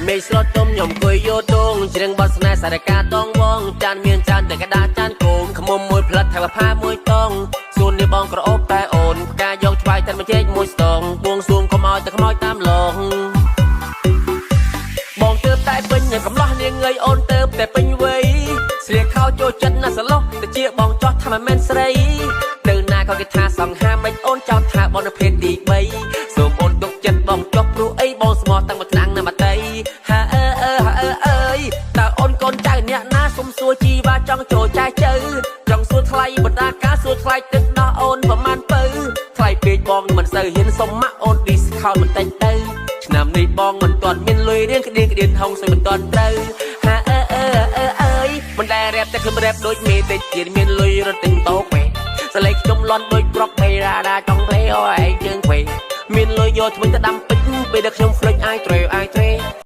មេស្លុតទុំខ្ញុំគួយយោទងជ្រៀងបត់ស្នេហ៍សារកាតងវងចានមានចានតែកដាចានកូនខ្មុំមួយផ្លិតថែវផាមួយតងសួននេះបងក្រអូបតែអូនផ្កាយកឆ្វាយតែមកជែកមួយស្ទងបួងសួងកុំឲ្យតែខ្មោចតាមឡងបងទើបតែពេញកំឡោះនាងងើយអូនទើបតែពេញវ័យស្លៀកខោចូលចិត្តណាស់សឡោះតែជាបងចោះថាមិនមែនស្រីទៅណាក៏គេថាសង្ហាមិនអូនចោទថាបងនៅភេទទី3សូមអូនទុកចិត្តបងចុះព្រោះអីបងស្មោះតាំងមកឆ្នាំងណាមកតៃហាអើយតើអូនកូនចៅអ្នកណាសុំសួរជីវ៉ាចង់ចូលចែកជើចង់សួរថ្លៃបណ្ដាការសួរថ្លៃទឹកដោះអូនប្រមាណពៅថ្លៃពេកបងមិនសូវហ៊ានសុំម៉ាក់អូន discount បន្តិចទៅឆ្នាំនេះបងមិនទាន់មានលុយរៀងក្តៀងក្តៀនហុងស្អីមិនទាន់ត្រូវហាអើយមិនដែលរ៉េបតែខ្ញុំរ៉េបដូចមេតិចទៀតមានលុយរត់ទិញតោពេសលេងខ្ញុំលន់ដូចប្រុកពេរ៉ាដាចង់លេអូឯងជើងពេមានលុយយកថ្មីទៅដាំពេជ្រពេលដែលខ្ញុំ flick អាយត្រេ